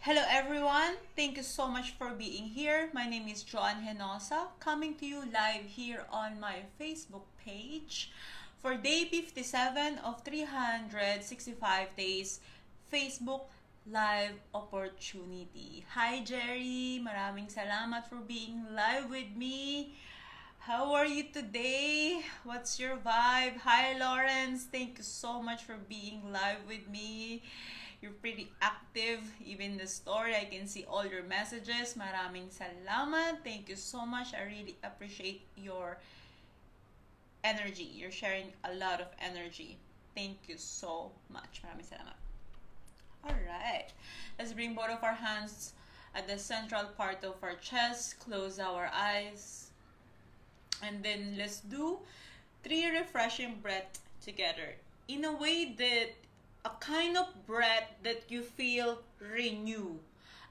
Hello everyone, thank you so much for being here. My name is Joan Henosa, coming to you live here on my Facebook page for day 57 of 365 days Facebook live opportunity. Hi Jerry, maraming salamat for being live with me. How are you today? What's your vibe? Hi Lawrence, thank you so much for being live with me. You're pretty active. Even the story, I can see all your messages. Maraming salamat. Thank you so much. I really appreciate your energy. You're sharing a lot of energy. Thank you so much. Maraming salamat. Alright. Let's bring both of our hands at the central part of our chest. Close our eyes. And then let's do 3 refreshing breaths together. In a way that a kind of breath that you feel renew.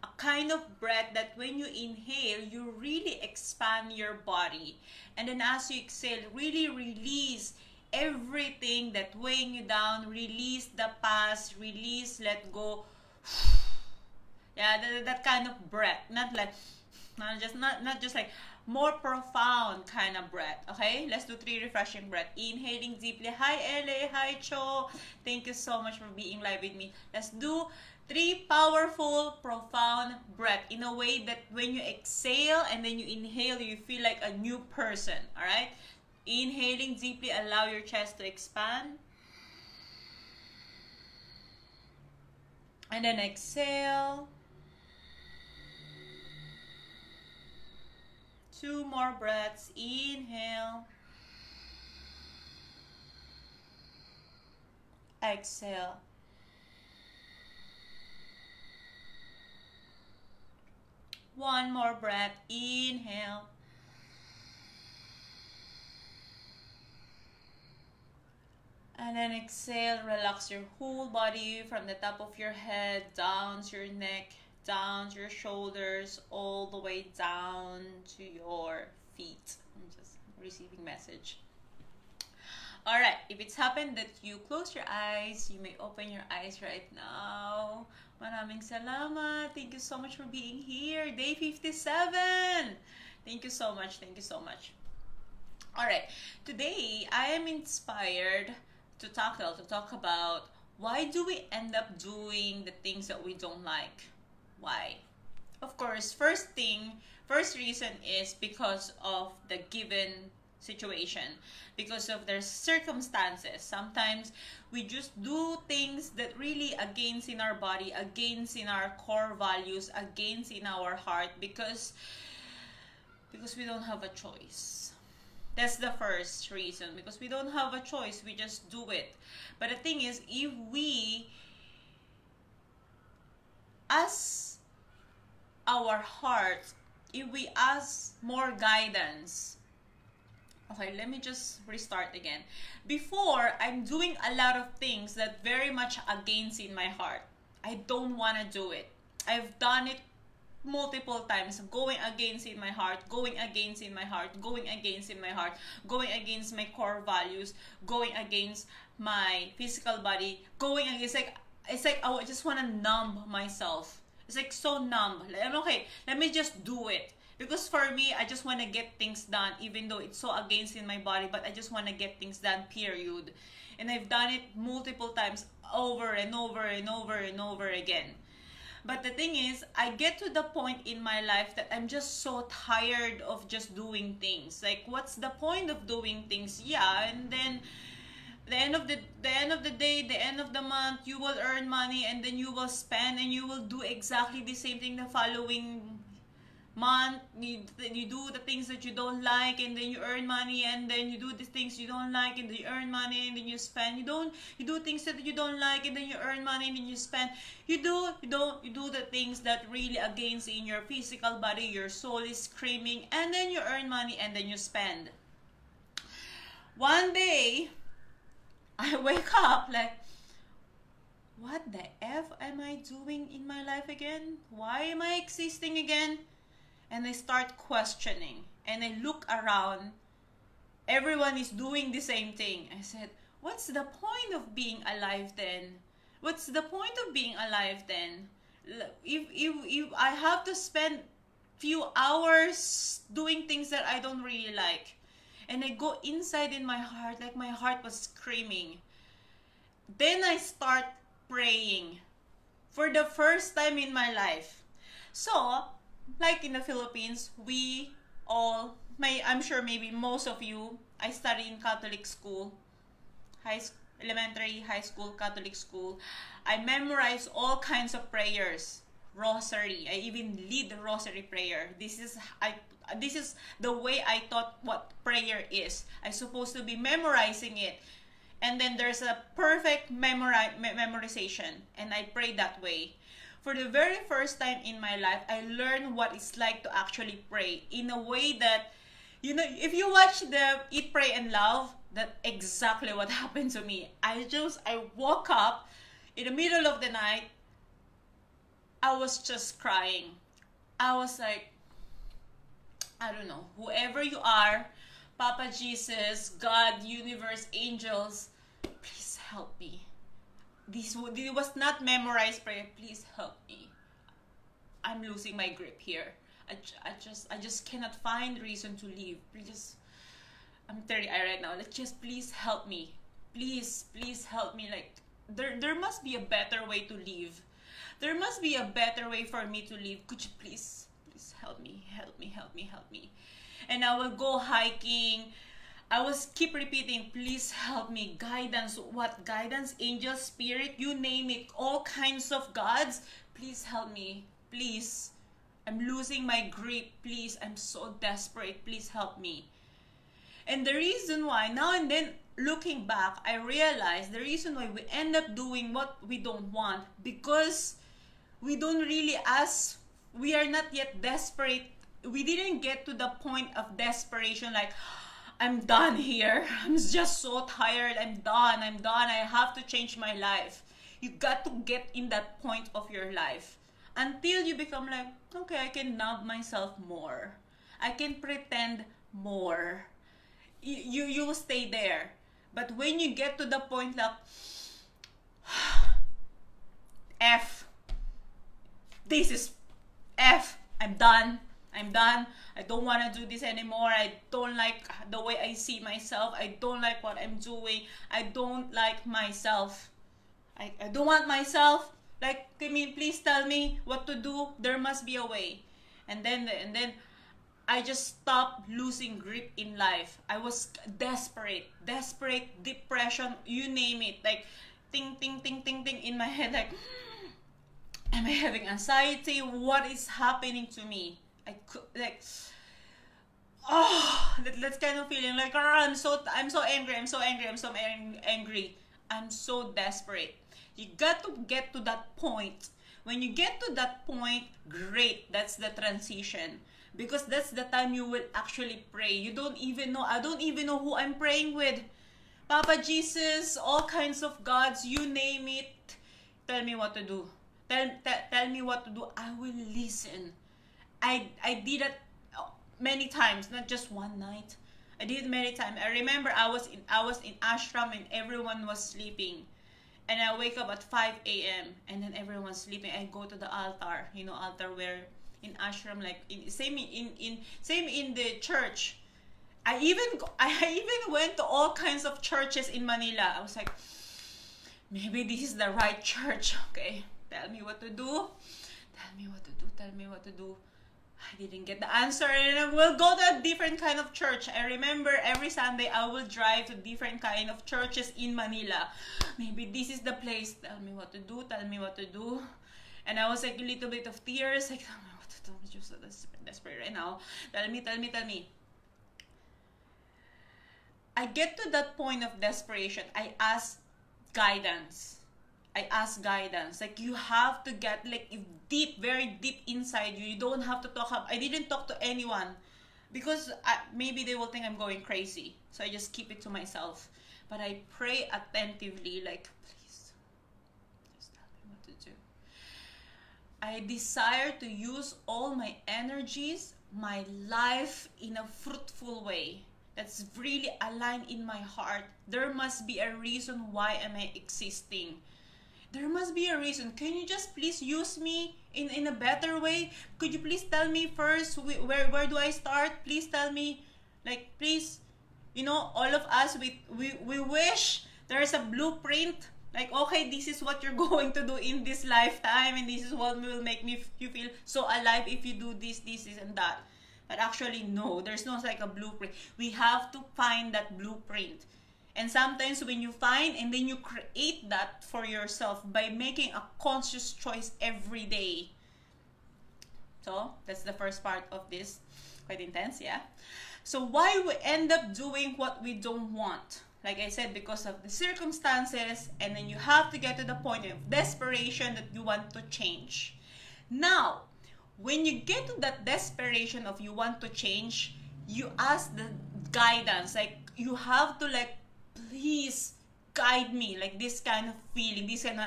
A kind of breath that when you inhale, you really expand your body. And then as you exhale, really release everything that weighing you down. Release the past, release, let go. Yeah, that kind of breath. Not just like more profound kind of breath. Okay, let's do 3 refreshing breath. Inhaling deeply. Hi LA, hi Cho. Thank you so much for being live with me. Let's do 3 powerful profound breath in a way that when you exhale and then you inhale, you feel like a new person. All right, inhaling deeply, allow your chest to expand, and then exhale. 2 more breaths. Inhale. Exhale. One more breath. Inhale. And then exhale. Relax your whole body from the top of your head down to your neck, down to your shoulders, all the way down to your feet. I'm just receiving message. All right, if it's happened that you close your eyes, you may open your eyes right now. Maraming salamat. Thank you so much for being here. Day 57. Thank you so much. Thank you so much. All right, today I am inspired to talk about why do we end up doing the things that we don't like? Why? Of course, first reason is because of the given situation, because of their circumstances. Sometimes we just do things that really against in our body, against in our core values, against in our heart, because we don't have a choice. That's the first reason, because we don't have a choice, we just do it. But the thing is, if we ask our heart, if we ask more guidance. Okay, let me just restart again. Before, I'm doing a lot of things that very much against in my heart. I don't want to do it. I've done it multiple times, going against in my heart, going against in my heart, going against in my heart, going against my core values, going against my physical body, going against, it's like I just want to numb myself. It's like so numb. I'm okay, let me just do it. Because for me, I just want to get things done, even though it's so against in my body, but I just want to get things done, period. And I've done it multiple times, over and over and over and over again. But the thing is, I get to the point in my life that I'm just so tired of just doing things. Like, what's the point of doing things? Yeah, and then the end of the day, the end of the month, you will earn money and then you will spend and you will do exactly the same thing the following month. You do the things that you don't like and then you earn money, and then you do the things you don't like and then you earn money and then you spend. You do things that you don't like and then you earn money and then you spend. You do the things that really against in your physical body, your soul is screaming, and then you earn money and then you spend. One day I wake up like, what the F am I doing in my life again? Why am I existing again? And I start questioning. And I look around. Everyone is doing the same thing. I said, what's the point of being alive then? What's the point of being alive then? If I have to spend few hours doing things that I don't really like, and I go inside in my heart, like my heart was screaming, then I start praying for the first time in my life. So, like in the Philippines, we all, I'm sure maybe most of you, I study in Catholic school, elementary, high school, Catholic school. I memorize all kinds of prayers, rosary. I even lead the rosary prayer. This is the way I thought what prayer is. I'm supposed to be memorizing it, and then there's a perfect memorization, and I pray that way. For the very first time in my life, I learned what it's like to actually pray in a way that, if you watch the Eat, Pray, and Love, that's exactly what happened to me. I woke up in the middle of the night. I was just crying. I was like, I don't know, whoever you are, Papa Jesus, God, universe, angels, please help me. This was not memorized prayer. Please help me. I'm losing my grip here. I just cannot find reason to leave. Please, I'm 30 right now. Like, just please help me. Please help me. Like, there must be a better way to live. There must be a better way for me to live. Could you please help me, help me. And I will go hiking. I was keep repeating, please help me. Guidance, what guidance? Angel, spirit, you name it. All kinds of gods. Please help me. Please. I'm losing my grip. Please. I'm so desperate. Please help me. And the reason why, now and then, looking back, I realized the reason why we end up doing what we don't want, because we don't really ask, we are not yet desperate. We didn't get to the point of desperation, like, I'm done here. I'm just so tired. I'm done. I have to change my life. You got to get in that point of your life until you become like, okay, I can love myself more. I can pretend more. You will stay there. But when you get to the point like, F, this is F, I'm done. I don't want to do this anymore. I don't like the way I see myself. I don't like what I'm doing. I don't like myself. I don't want myself. Like, please tell me what to do. There must be a way. And then I just stopped losing grip in life. I was desperate, depression, you name it. Like, ting, ting, ting, ting, ting in my head. Like, am I having anxiety? What is happening to me? I could, like, that's kind of feeling like, I'm so angry. I'm so desperate. You got to get to that point. When you get to that point, great. That's the transition. Because that's the time you will actually pray. You don't even know. I don't even know who I'm praying with. Papa Jesus, all kinds of gods, you name it. Tell me what to do. Tell me what to do. I will listen. I did it many times, not just one night. I did it many times. I remember I was in ashram and everyone was sleeping. And I wake up at 5 a.m. and then everyone's sleeping. I go to the altar, altar where in ashram, like same in the church. I even went to all kinds of churches in Manila. I was like, maybe this is the right church. Okay, tell me what to do. I didn't get the answer, and I will go to a different kind of church. I remember every Sunday I will drive to different kind of churches in Manila. Maybe this is the place. Tell me what to do. And I was like a little bit of tears, like, tell me what to do. I'm just so desperate right now. Tell me. I get to that point of desperation. I ask guidance. Like, you have to get like deep, very deep inside you. You don't have to talk. I didn't talk to anyone because maybe they will think I'm going crazy. So I just keep it to myself. But I pray attentively, like, please, just tell me what to do. I desire to use all my energies, my life in a fruitful way. That's really aligned in my heart. There must be a reason why am I existing. There must be a reason. Can you just please use me in a better way? Could you please tell me first where do I start? Please tell me. Like, please, all of us, we wish there's a blueprint. Like, okay, this is what you're going to do in this lifetime, and this is what will make you feel so alive if you do this, and that. But actually, no, there's no like a blueprint. We have to find that blueprint. And sometimes when you find and then you create that for yourself by making a conscious choice every day. So, that's the first part of this. Quite intense, yeah? So, why we end up doing what we don't want? Like I said, because of the circumstances, and then you have to get to the point of desperation that you want to change. Now, when you get to that desperation of you want to change, you ask the guidance. Like, you have to like, please guide me, like this kind of feeling, this kind of,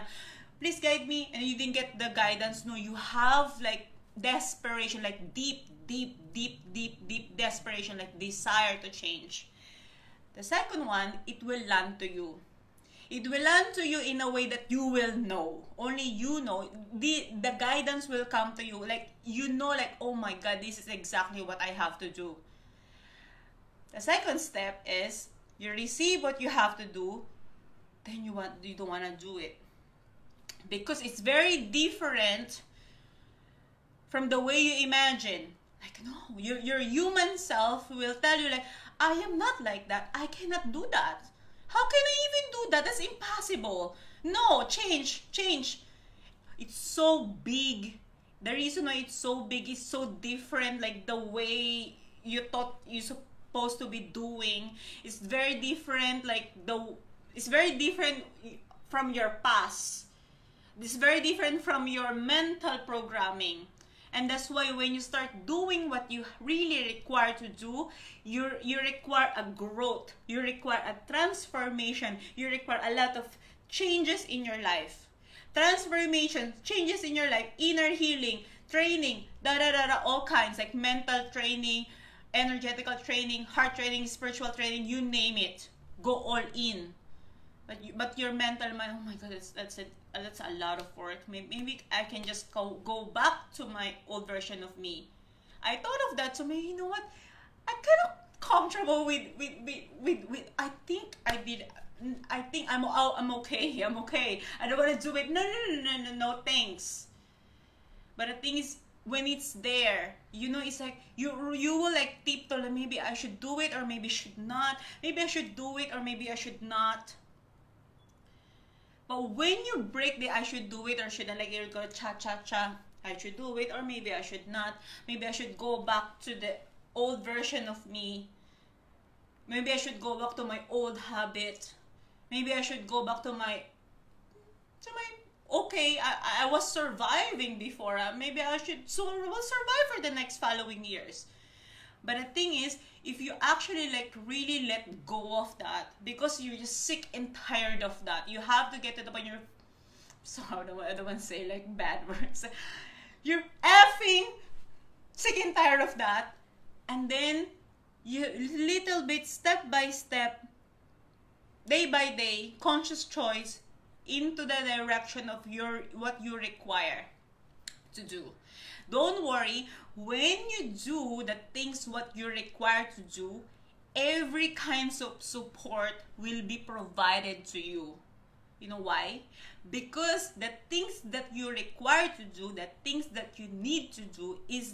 please guide me, and you didn't get the guidance. No, you have like desperation, like deep desperation, like desire to change. The second one, it will land to you. It will land to you in a way that you will know. Only you know. The guidance will come to you. Like, like, oh my God, this is exactly what I have to do. The second step is, you receive what you have to do, then you don't want to do it. Because it's very different from the way you imagine. Like, no, your human self will tell you, like, I am not like that. I cannot do that. How can I even do that? That's impossible. No, change. It's so big. The reason why it's so big is so different. Like, the way you thought you're supposed to be doing is very different. Like, it's very different from your past. It's very different from your mental programming. And that's why when you start doing what you really require to do, you require a growth. You require a transformation. You require a lot of changes in your life. Transformation, changes in your life, inner healing, training, all kinds, like mental training, energetical training, heart training, spiritual training, you name it. Go all in. But your mental mind, oh my God, that's a lot of work. Maybe I can just go back to my old version of me. I thought of that, so maybe, you know what? I'm kind of comfortable with I think I'm okay. I'm okay. I don't want to do it. No, thanks. But the thing is, when it's there, it's like you will like tiptoe. Like, maybe I should do it, or maybe should not. Maybe I should do it, or maybe I should not. But when you break the I should do it or shouldn't, like, you're going cha, I should do it, or maybe I should not. Maybe I should go back to the old version of me. Maybe I should go back to my old habit. Maybe I should go back to my okay, I was surviving before. Maybe I should will survive for the next following years. But the thing is, if you actually like really let go of that, because you're just sick and tired of that, you have to get to the point you're, so I don't want to say like bad words. You're effing sick and tired of that, and then you little bit, step by step, day by day, conscious choice into the direction of what you require to do. Don't worry, when you do the things what you're required to do, every kinds of support will be provided to you. You know why? Because the things that you're required to do, the things that you need to do is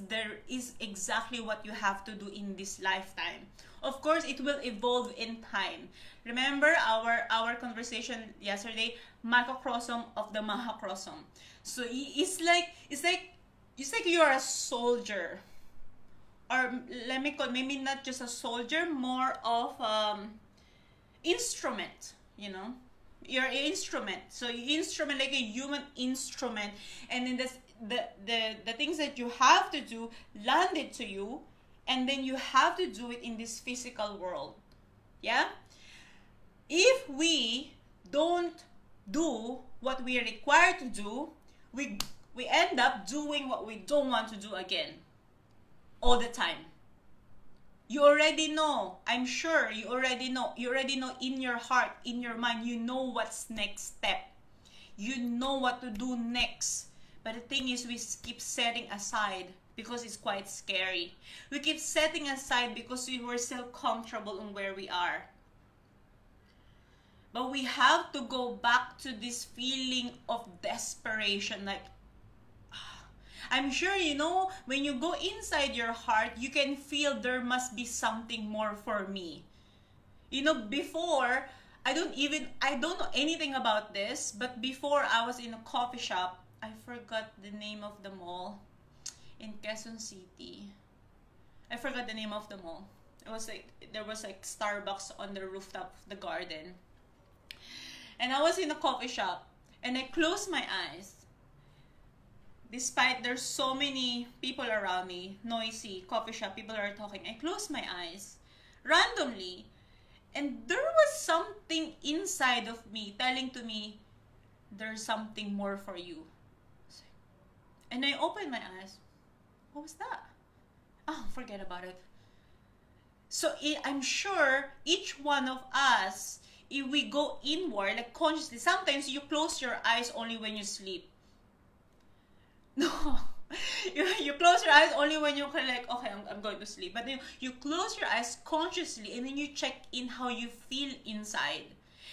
exactly what you have to do in this lifetime. Of course, it will evolve in time. Remember our conversation yesterday, macrocosm of the macrocosm. So it's like you are a soldier, or let me call, maybe not just a soldier, more of instrument. You're an instrument. So you instrument, like a human instrument, and then the things that you have to do landed to you, and then you have to do it in this physical world. Yeah. If we don't do what we are required to do, we end up doing what we don't want to do again, all the time. You already know. I'm sure you already know. You already know in your heart, in your mind, you know what's next step. You know what to do next. But the thing is, we keep setting aside because it's quite scary. We keep setting aside because we were still comfortable in where we are. But we have to go back to this feeling of desperation. Like, I'm sure, when you go inside your heart, you can feel there must be something more for me. Before, I don't know anything about this, but before I was in a coffee shop, I forgot the name of the mall in Quezon City. I forgot the name of the mall. There was like Starbucks on the rooftop of the garden. And I was in a coffee shop and I closed my eyes. Despite there's so many people around me, noisy coffee shop, people are talking. I closed my eyes randomly, and there was something inside of me telling to me, there's something more for you. And I opened my eyes. What was that? Oh, forget about it. So I'm sure each one of us, if we go inward, like consciously, sometimes you close your eyes only when you sleep. No, you close your eyes only when you're like, okay, I'm going to sleep. But then you close your eyes consciously and then you check in how you feel inside.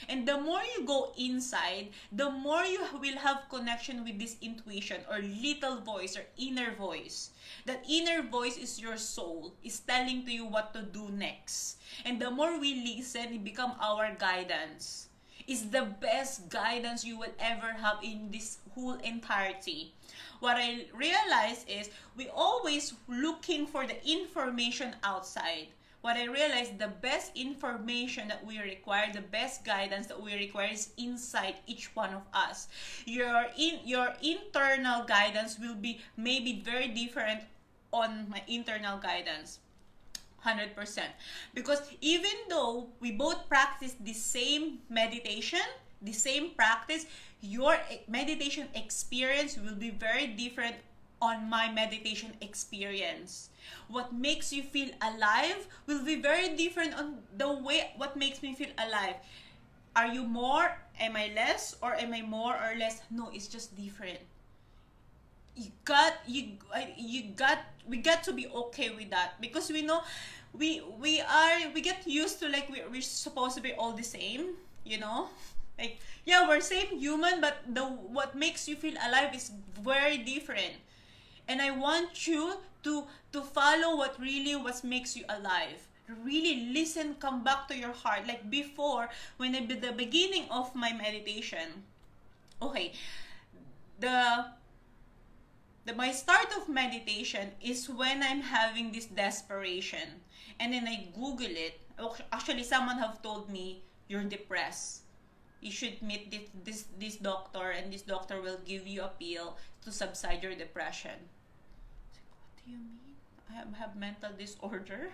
And the more you go inside, the more you will have connection with this intuition or little voice or inner voice. That inner voice is your soul, is telling to you what to do next. And the more we listen, it becomes our guidance. It's the best guidance you will ever have in this whole entirety. What I realize is we always looking for the information outside. What I realized, the best information that we require, the best guidance that we require is inside each one of us. Your internal guidance will be maybe very different on my internal guidance. 100%. Because even though we both practice the same meditation, the same practice, your meditation experience will be very different on my meditation experience. What makes you feel alive will be very different on the way what makes me feel alive. Are you more? Am I less? Or am I more or less? No, it's just different. We got to be okay with that, because we know we get used to like we're supposed to be all the same, like, yeah, we're same human, but what makes you feel alive is very different. And I want you to follow what makes you alive. Really listen, come back to your heart. Like before, when the beginning of my meditation, okay, my start of meditation is when I'm having this desperation. And then I Google it. Actually, someone have told me, you're depressed. You should meet this doctor, and this doctor will give you a pill to subside your depression. What do you mean? I have mental disorder?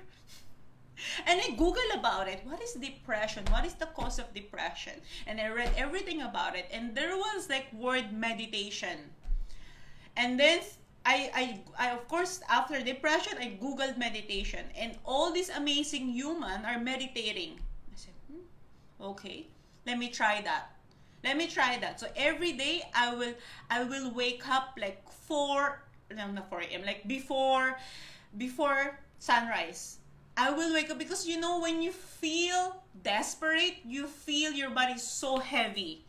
And I Google about it. What is depression? What is the cause of depression? And I read everything about it. And there was like word meditation. And then I of course, after depression, I Googled meditation. And all these amazing humans are meditating. I said, okay. Let me try that. So every day I will wake up like 4 a.m. like before sunrise. I will wake up because when you feel desperate, you feel your body so heavy.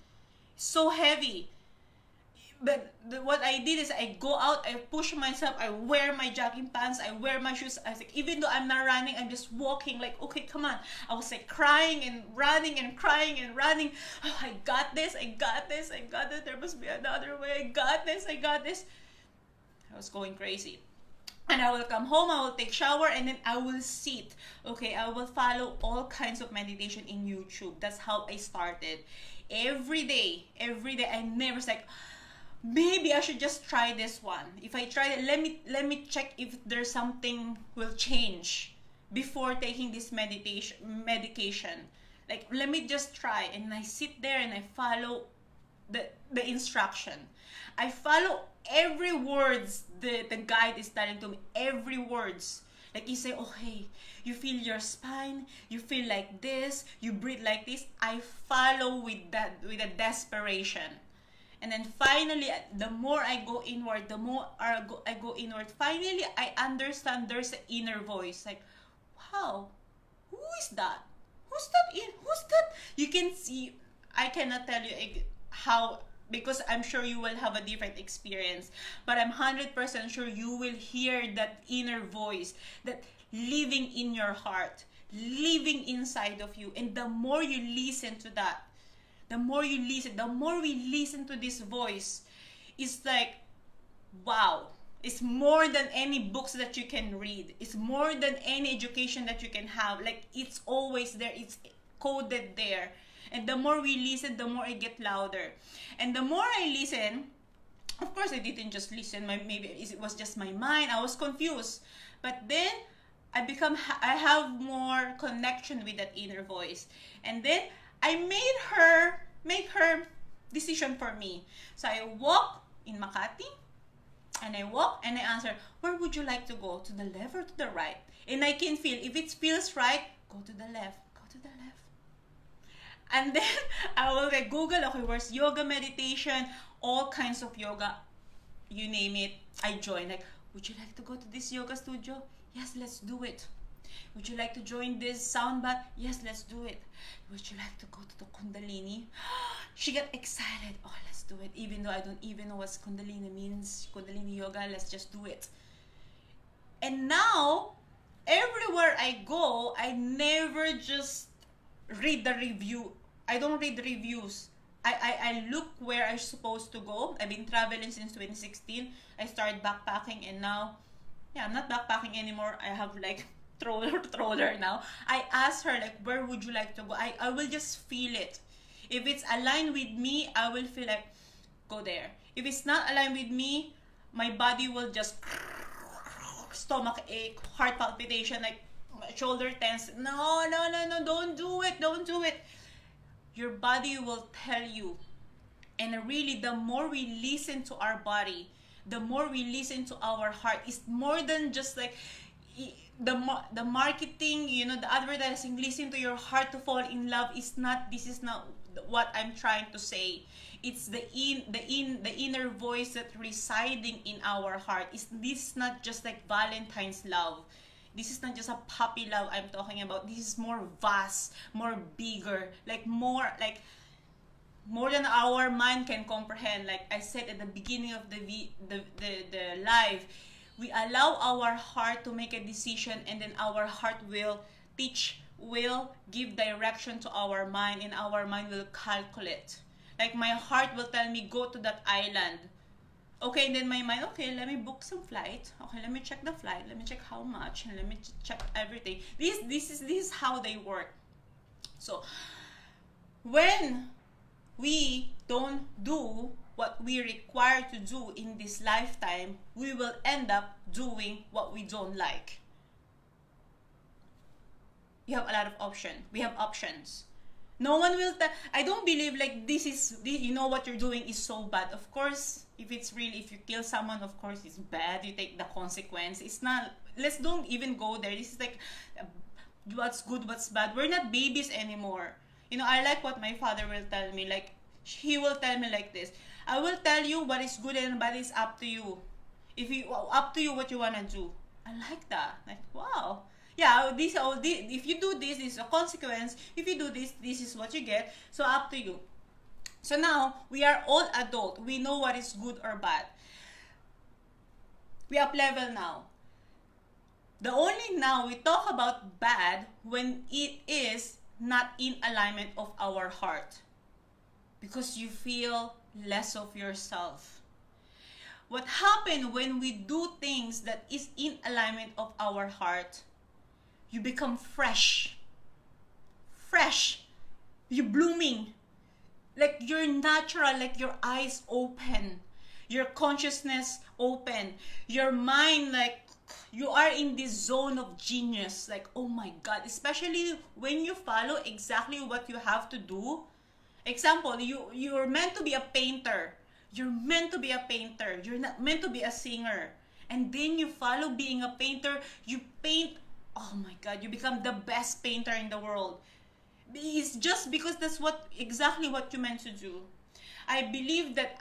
But what I did is I go out, I push myself, I wear my jogging pants, I wear my shoes. I was like, even though I'm not running, I'm just walking like, okay, come on. I was like crying and running and crying and running. Oh, I got this. There must be another way. I got this. I was going crazy. And I will come home, I will take shower, and then I will sit. Okay, I will follow all kinds of meditation in YouTube. That's how I started. Every day, I never like, maybe I should just try this one. If I try it, let me check if there's something will change before taking this medication. Like, let me just try. And I sit there and I follow the instruction. I follow every words the guide is telling to me. Every words. Like, you say, okay, you feel your spine, you feel like this, you breathe like this. I follow with a desperation. And then finally, the more I go inward, the more I go inward, finally I understand there's an inner voice. Like, wow, who is that? Who's that? You can see, I cannot tell you how, because I'm sure you will have a different experience. But I'm 100% sure you will hear that inner voice that living in your heart, living inside of you. And the more you listen to that, the more you listen, the more we listen to this voice, it's like, wow. It's more than any books that you can read. It's more than any education that you can have. Like, it's always there. It's coded there. And the more we listen, the more it get louder. And the more I listen, of course I didn't just listen. Maybe it was just my mind. I was confused. But then I have more connection with that inner voice. And then I make her decision for me. So I walk in Makati, and I walk and I answer, where would you like to go? To the left or to the right? And I can feel, if it feels right, go to the left, go to the left. And then I will like Google, okay, where's yoga, meditation, all kinds of yoga, you name it, I join. Like, would you like to go to this yoga studio? Yes, let's do it. Would you like to join this sound bath? Yes, let's do it. Would you like to go to the Kundalini? She got excited. Oh, let's do it. Even though I don't even know what Kundalini means, Kundalini yoga, let's just do it. And now, everywhere I go, I never just read the review. I don't read the reviews. I look where I'm supposed to go. I've been traveling since 2016. I started backpacking, and now, yeah, I'm not backpacking anymore. I have like stroller now. I asked her, like, where would you like to go? I will just feel it. If it's aligned with me, I will feel like, go there. If it's not aligned with me, my body will just stomach ache, heart palpitation, like my shoulder tense. No, don't do it. Your body will tell you. And really, the more we listen to our body, the more we listen to our heart. It's more than just like the marketing, the advertising. Listen to your heart to fall in love. This is not what I'm trying to say. It's the inner voice that residing in our heart. This is not just like Valentine's love. This is not just a puppy love I'm talking about. This is more vast, more bigger, more than our mind can comprehend. Like I said at the beginning of the live, we allow our heart to make a decision, and then our heart will give direction to our mind, and our mind will calculate. Like my heart will tell me, go to that island. Okay, and then my mind, okay, let me book some flight. Okay, let me check the flight. Let me check how much, and let me check everything. This is how they work. So when we don't do what we require to do in this lifetime, we will end up doing what we don't like. You have a lot of options. We have options. No one will I don't believe like what you're doing is so bad. Of course, if you kill someone, of course it's bad. You take the consequence. It's not, let's don't even go there. This is like what's good, what's bad. We're not babies anymore. I like what my father will tell me. Like, he will tell me like this. I will tell you what is good and bad is up to you. Up to you what you want to do. I like that. Like, wow. Yeah, if you do this is a consequence. If you do this is what you get. So up to you. So now, we are all adult. We know what is good or bad. We up level now. The only now we talk about bad when it is not in alignment of our heart. Because you feel less of yourself. What happens when we do things that is in alignment of our heart? You become fresh. You're blooming. Like you're natural, like your eyes open. Your consciousness open. Your mind, like you are in this zone of genius. Like, oh my God. Especially when you follow exactly what you have to do. Example, you're meant to be a painter. You're meant to be a painter. You're not meant to be a singer. And then you follow being a painter. You paint. Oh my God, you become the best painter in the world. It's just because that's exactly what you meant to do. I believe that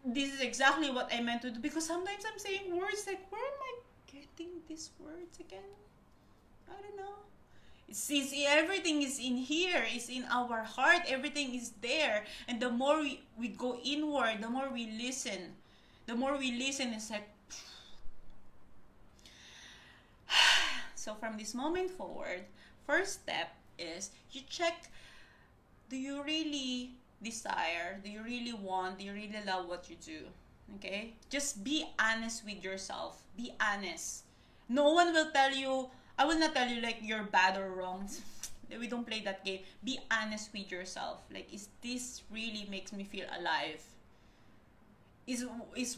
this is exactly what I meant to do, because sometimes I'm saying words like, where am I getting these words again? I don't know. See, everything is in here, is in our heart, everything is there. And the more we go inward, the more we listen. The more we listen, it's like, so from this moment forward, first step is you check, do you really desire, do you really want, do you really love what you do? Okay? Just be honest with yourself. Be honest. No one will tell you, I will not tell you like you're bad or wrong. We don't play that game. Be honest with yourself. Like, is this really makes me feel alive? Is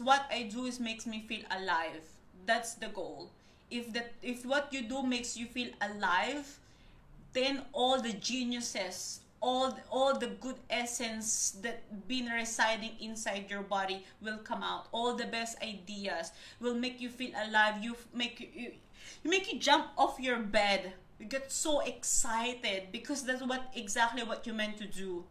what I do is makes me feel alive? That's the goal. If what you do makes you feel alive, then all the geniuses, all the good essence that been residing inside your body will come out. All the best ideas will make you feel alive. You make you jump off your bed. You get so excited because that's exactly what you meant to do.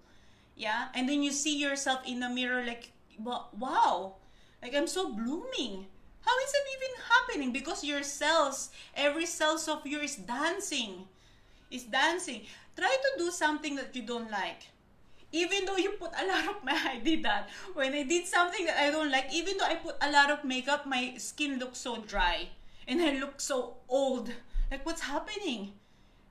Yeah, and then you see yourself in the mirror like, wow, like I'm so blooming. How is it even happening? Because your cells, every cells of you is dancing. Is dancing. Try to do something that you don't like. Even though you put a lot of I did that. When I did something that I don't like, even though I put a lot of makeup, my skin looks so dry. And I look so old. Like, what's happening?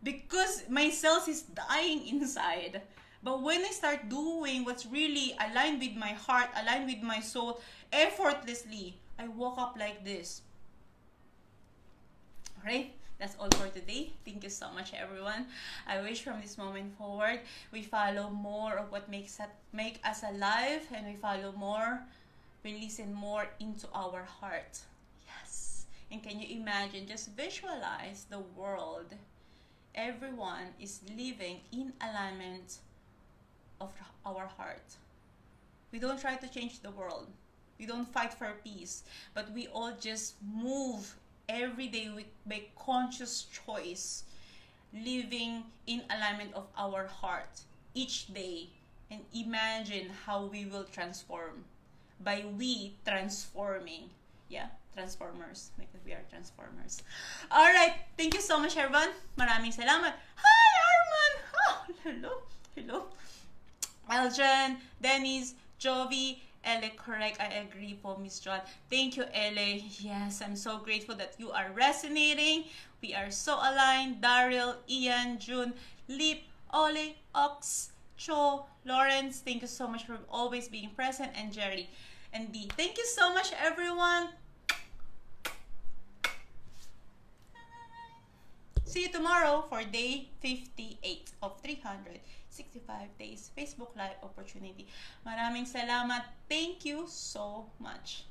Because my cells is dying inside. But when I start doing what's really aligned with my heart, aligned with my soul, effortlessly, I woke up like this. Alright? That's all for today. Thank you so much, everyone. I wish from this moment forward, we follow more of what make us alive, and we listen more into our heart. Yes. And can you imagine, just visualize the world. Everyone is living in alignment of our heart. We don't try to change the world. We don't fight for peace, but we all just move every day. We make conscious choice, living in alignment of our heart each day, and imagine how we will transform by we transforming. Yeah, transformers. Like we are transformers. Alright, thank you so much, everyone. Maraming salamat. Hi, Arman! Oh, hello. Eljan, Dennis, Jovi, Ele, correct. I agree po, Miss John. Thank you, Ele. Yes, I'm so grateful that you are resonating. We are so aligned. Daryl, Ian, June, Lip, Ole, Ox, Cho, Lawrence. Thank you so much for always being present. And Jerry and B. Thank you so much, everyone. See you tomorrow for day 58 of 365 days Facebook Live opportunity. Maraming salamat. Thank you so much.